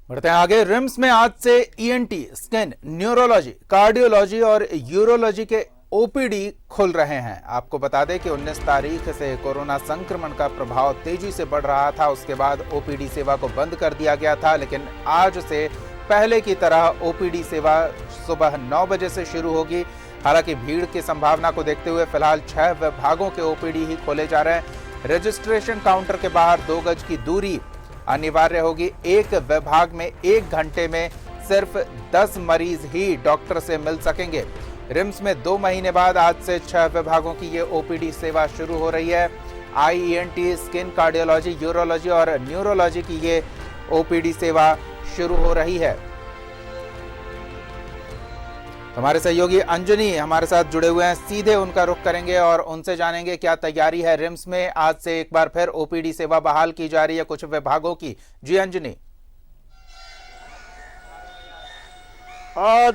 बढ़ते हैं आगे। रिम्स में आज से ईएनटी, स्किन, न्यूरोलॉजी, कार्डियोलॉजी और यूरोलॉजी के ओपीडी खुल रहे हैं। आपको बता दें कि 19 तारीख से कोरोना संक्रमण का प्रभाव तेजी से बढ़ रहा था। उसके बाद ओपीडी सेवा को बंद कर दिया गया था, लेकिन आज से पहले की तरह ओपीडी सेवा सुबह 9 बजे से शुरू होगी। हालांकि भीड़ की संभावना को देखते हुए फिलहाल 6 विभागों के ओपीडी ही खोले जा रहे हैं। रजिस्ट्रेशन काउंटर के बाहर 2 गज की दूरी अनिवार्य होगी। एक विभाग में 1 घंटे में सिर्फ 10 मरीज ही डॉक्टर से मिल सकेंगे। रिम्स में 2 महीने बाद आज से 6 विभागों की ये ओपीडी सेवा शुरू हो रही है। आईईएनटी, स्किन, कार्डियोलॉजी, यूरोलॉजी और न्यूरोलॉजी की ये ओपीडी सेवा शुरू हो रही है। हमारे सहयोगी अंजनी हमारे साथ जुड़े हुए हैं, सीधे उनका रुख करेंगे और उनसे जानेंगे क्या तैयारी है। रिम्स में आज से एक बार फिर ओपीडी सेवा बहाल की जा रही है कुछ विभागों की। जी अंजनी।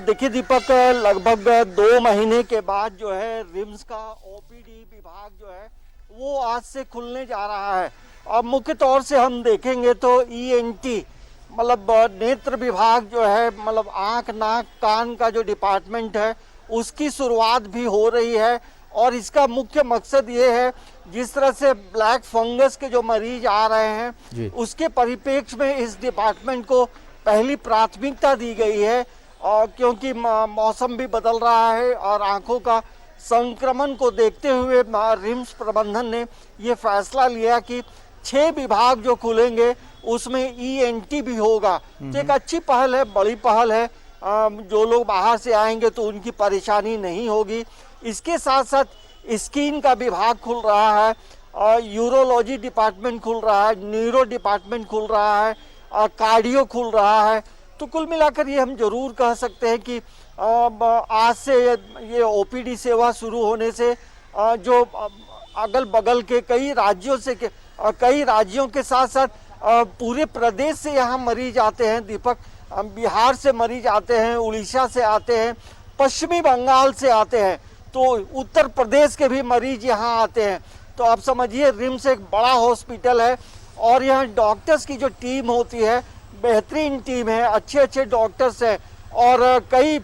देखिए दीपक, लगभग 2 महीने के बाद जो है रिम्स का ओपीडी विभाग जो है वो आज से खुलने जा रहा है। अब मुख्य तौर से हम देखेंगे तो ईएनटी मतलब नेत्र विभाग जो है, मतलब आंख नाक कान का जो डिपार्टमेंट है उसकी शुरुआत भी हो रही है। और इसका मुख्य मकसद ये है, जिस तरह से ब्लैक फंगस के जो मरीज आ रहे हैं उसके परिप्रेक्ष्य में इस डिपार्टमेंट को पहली प्राथमिकता दी गई है। और क्योंकि मौसम भी बदल रहा है और आंखों का संक्रमण को देखते हुए रिम्स प्रबंधन ने ये फैसला लिया कि 6 विभाग जो खुलेंगे उसमें ईएनटी भी होगा। तो एक अच्छी पहल है, बड़ी पहल है। जो लोग बाहर से आएंगे तो उनकी परेशानी नहीं होगी। इसके साथ साथ स्किन का विभाग खुल रहा है और यूरोलॉजी डिपार्टमेंट खुल रहा है, न्यूरो डिपार्टमेंट खुल रहा है और कार्डियो खुल रहा है। तो कुल मिलाकर ये हम जरूर कह सकते हैं कि आज से ये ओपीडी सेवा शुरू होने से जो अगल बगल के कई राज्यों के साथ साथ पूरे प्रदेश से यहाँ मरीज आते हैं दीपक। बिहार से मरीज आते हैं, उड़ीसा से आते हैं, पश्चिमी बंगाल से आते हैं, तो उत्तर प्रदेश के भी मरीज यहाँ आते हैं। तो आप समझिए रिम्स एक बड़ा हॉस्पिटल है और यहाँ डॉक्टर्स की जो टीम होती है बेहतरीन टीम है, अच्छे डॉक्टर्स हैं और कई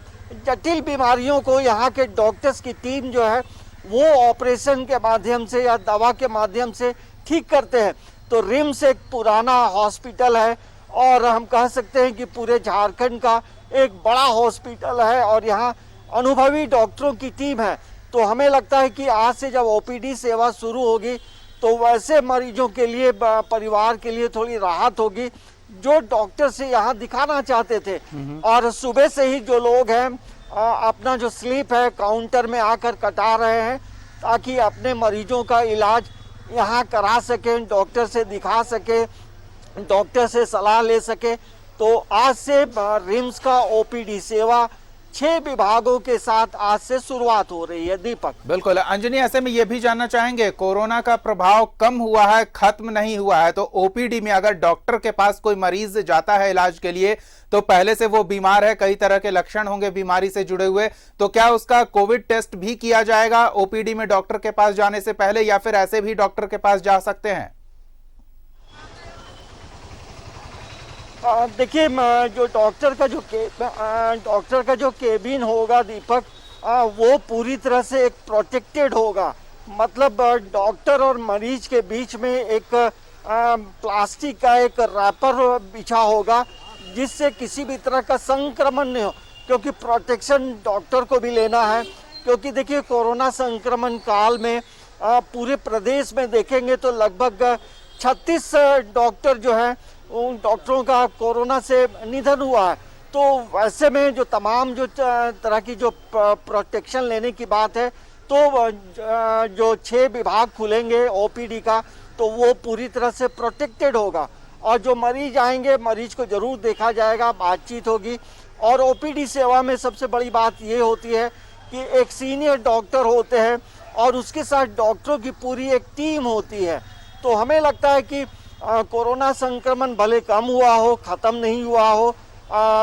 जटिल बीमारियों को यहाँ के डॉक्टर्स की टीम जो है वो ऑपरेशन के माध्यम से या दवा के माध्यम से ठीक करते हैं। तो रिम्स एक पुराना हॉस्पिटल है और हम कह सकते हैं कि पूरे झारखंड का एक बड़ा हॉस्पिटल है और यहाँ अनुभवी डॉक्टरों की टीम है। तो हमें लगता है कि आज से जब ओपीडी सेवा शुरू होगी तो वैसे मरीजों के लिए, परिवार के लिए थोड़ी राहत होगी जो डॉक्टर से यहाँ दिखाना चाहते थे। और सुबह से ही जो लोग हैं अपना जो स्लिप है काउंटर में आकर कटा रहे हैं ताकि अपने मरीजों का इलाज यहाँ करा सकें, डॉक्टर से दिखा सके, डॉक्टर से सलाह ले सके। तो आज से रिम्स का ओपीडी सेवा 6 विभागों के साथ आज से शुरुआत हो रही है दीपक। बिल्कुल अंजनी, ऐसे में ये भी जानना चाहेंगे, कोरोना का प्रभाव कम हुआ है, खत्म नहीं हुआ है, तो ओपीडी में अगर डॉक्टर के पास कोई मरीज जाता है इलाज के लिए तो पहले से वो बीमार है, कई तरह के लक्षण होंगे बीमारी से जुड़े हुए, तो क्या उसका कोविड टेस्ट भी किया जाएगा ओपीडी में डॉक्टर के पास जाने से पहले, या फिर ऐसे भी डॉक्टर के पास जा सकते हैं? देखिए, जो डॉक्टर का जो केबिन होगा दीपक, वो पूरी तरह से एक प्रोटेक्टेड होगा। मतलब डॉक्टर और मरीज के बीच में एक प्लास्टिक का एक रैपर बिछा होगा जिससे किसी भी तरह का संक्रमण नहीं हो, क्योंकि प्रोटेक्शन डॉक्टर को भी लेना है। क्योंकि देखिए कोरोना संक्रमण काल में पूरे प्रदेश में देखेंगे तो लगभग 36 डॉक्टर जो है उन डॉक्टरों का कोरोना से निधन हुआ है। तो वैसे में जो तमाम जो तरह की जो प्रोटेक्शन लेने की बात है, तो जो 6 विभाग खुलेंगे ओपीडी का तो वो पूरी तरह से प्रोटेक्टेड होगा और जो मरीज आएंगे मरीज को जरूर देखा जाएगा, बातचीत होगी। और ओपीडी सेवा में सबसे बड़ी बात ये होती है कि एक सीनियर डॉक्टर होते हैं और उसके साथ डॉक्टरों की पूरी एक टीम होती है। तो हमें लगता है कि कोरोना संक्रमण भले कम हुआ हो, ख़त्म नहीं हुआ हो,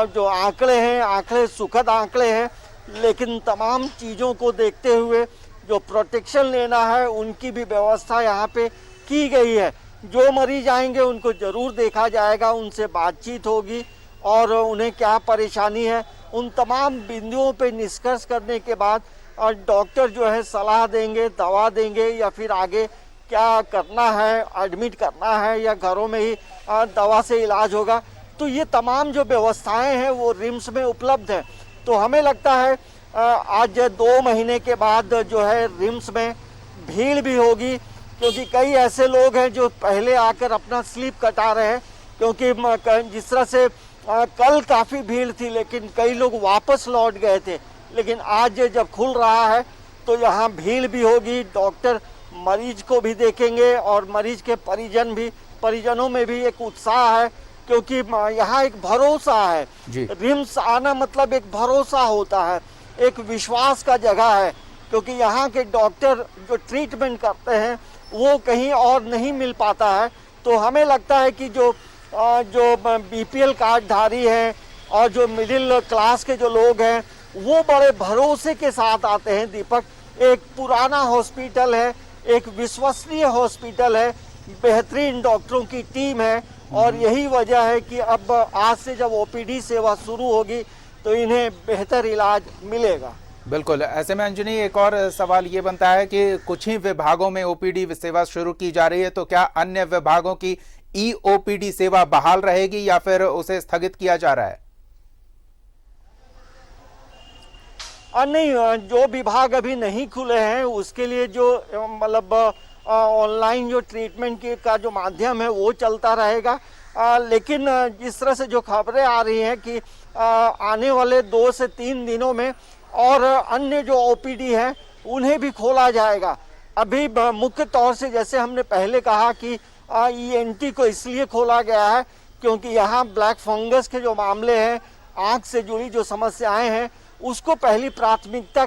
जो आंकड़े हैं आंकड़े सुखद आंकड़े हैं, लेकिन तमाम चीज़ों को देखते हुए जो प्रोटेक्शन लेना है उनकी भी व्यवस्था यहाँ पे की गई है। जो मरीज आएंगे उनको ज़रूर देखा जाएगा, उनसे बातचीत होगी और उन्हें क्या परेशानी है, उन तमाम बिंदुओं पे निष्कर्ष करने के बाद डॉक्टर जो है सलाह देंगे, दवा देंगे या फिर आगे क्या करना है, एडमिट करना है या घरों में ही दवा से इलाज होगा। तो ये तमाम जो व्यवस्थाएं हैं वो रिम्स में उपलब्ध है। तो हमें लगता है आज 2 महीने के बाद जो है रिम्स में भीड़ भी होगी, क्योंकि कई ऐसे लोग हैं जो पहले आकर अपना स्लीप कटा रहे हैं, क्योंकि जिस तरह से कल काफ़ी भीड़ थी लेकिन कई लोग वापस लौट गए थे, लेकिन आज जब खुल रहा है तो यहाँ भीड़ भी होगी। डॉक्टर मरीज को भी देखेंगे और मरीज के परिजनों में भी एक उत्साह है, क्योंकि यहाँ एक भरोसा है। रिम्स आना मतलब एक भरोसा होता है, एक विश्वास का जगह है, क्योंकि यहाँ के डॉक्टर जो ट्रीटमेंट करते हैं वो कहीं और नहीं मिल पाता है। तो हमें लगता है कि जो बीपीएल कार्डधारी हैं और जो मिडिल क्लास के जो लोग हैं वो बड़े भरोसे के साथ आते हैं। दीपक, एक पुराना हॉस्पिटल है, एक विश्वसनीय हॉस्पिटल है, बेहतरीन डॉक्टरों की टीम है, और यही वजह है कि अब आज से जब ओपीडी सेवा शुरू होगी तो इन्हें बेहतर इलाज मिलेगा। बिल्कुल। ऐसे में अंजनी, एक और सवाल ये बनता है कि कुछ ही विभागों में ओपीडी सेवा शुरू की जा रही है, तो क्या अन्य विभागों की ई ओपीडी सेवा बहाल रहेगी या फिर उसे स्थगित किया जा रहा है? नहीं, जो विभाग अभी नहीं खुले हैं उसके लिए जो मतलब ऑनलाइन जो ट्रीटमेंट का जो माध्यम है वो चलता रहेगा। लेकिन जिस तरह से जो खबरें आ रही हैं कि आने वाले 2 से 3 दिनों में और अन्य जो ओपीडी हैं उन्हें भी खोला जाएगा। अभी मुख्य तौर से जैसे हमने पहले कहा कि ईएनटी को इसलिए खोला गया है क्योंकि यहाँ ब्लैक फंगस के जो मामले हैं, आँख से जुड़ी जो समस्याएं हैं, उसको पहली प्राथमिकता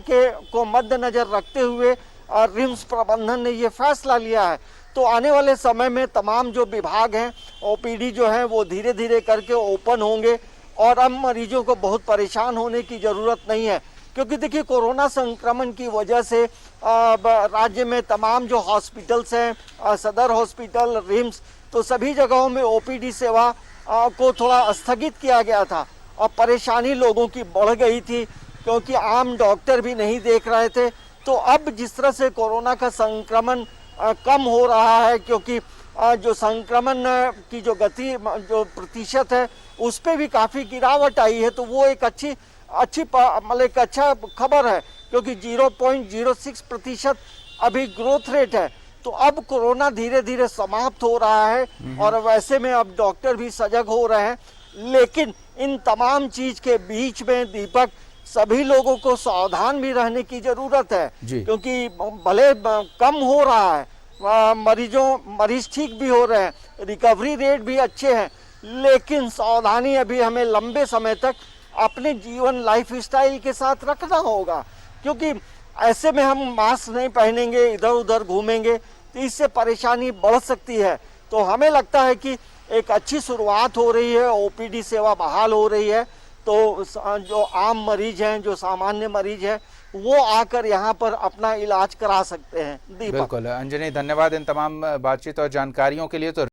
को मद्देनजर रखते हुए रिम्स प्रबंधन ने ये फैसला लिया है। तो आने वाले समय में तमाम जो विभाग हैं, ओपीडी जो है वो धीरे धीरे करके ओपन होंगे और अब मरीजों को बहुत परेशान होने की ज़रूरत नहीं है, क्योंकि देखिए कोरोना संक्रमण की वजह से राज्य में तमाम जो हॉस्पिटल्स हैं, सदर हॉस्पिटल, रिम्स, तो सभी जगहों में ओपीडी सेवा को थोड़ा स्थगित किया गया था और परेशानी लोगों की बढ़ गई थी, क्योंकि आम डॉक्टर भी नहीं देख रहे थे। तो अब जिस तरह से कोरोना का संक्रमण कम हो रहा है, क्योंकि जो संक्रमण की जो गति, जो प्रतिशत है, उस पर भी काफ़ी गिरावट आई है, तो वो एक अच्छी मतलब एक अच्छा खबर है, क्योंकि 0.06% अभी ग्रोथ रेट है। तो अब कोरोना धीरे धीरे समाप्त हो रहा है और वैसे में अब डॉक्टर भी सजग हो रहे हैं। लेकिन इन तमाम चीज के बीच में दीपक, सभी लोगों को सावधान भी रहने की जरूरत है, क्योंकि भले कम हो रहा है, मरीज ठीक भी हो रहे हैं, रिकवरी रेट भी अच्छे हैं, लेकिन सावधानी अभी हमें लंबे समय तक अपने जीवन लाइफ स्टाइल के साथ रखना होगा, क्योंकि ऐसे में हम मास्क नहीं पहनेंगे, इधर उधर घूमेंगे तो इससे परेशानी बढ़ सकती है। तो हमें लगता है कि एक अच्छी शुरुआत हो रही है, ओपीडी सेवा बहाल हो रही है, तो जो आम मरीज हैं, जो सामान्य मरीज हैं, वो आकर यहाँ पर अपना इलाज करा सकते हैं। बिल्कुल अंजनी, धन्यवाद इन तमाम बातचीत और जानकारियों के लिए। तो